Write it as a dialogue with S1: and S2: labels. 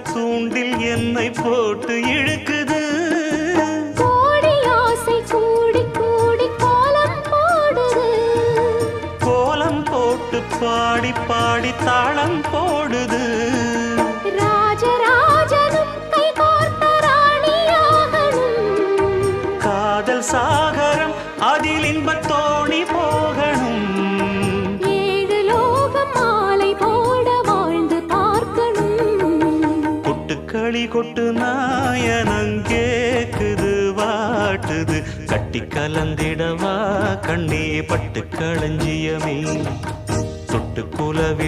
S1: தூண்டில் என்னை போட்டு இழுக்குது.
S2: கோடி ஆசை கூடி கூடி கோலம் போடுது.
S1: கோலம் போட்டு பாடி பாடி தாளம் போடுது.
S2: ராஜராஜனும் கை கோர்த்த ராணியாகணும்.
S1: காதல் சாகரம் அதில் இன்பத் தோணி போகணும்.
S2: ஏழு லோகம் மாலை போட வாழ்ந்து பார்க்கணும்.
S1: கொட்டுக்களி கொட்டு நாயனங்கேக்குது வாட்டுது. கட்டி கலந்திடவா கண்ணே பட்டு களஞ்சியமே தொட்டு குலவி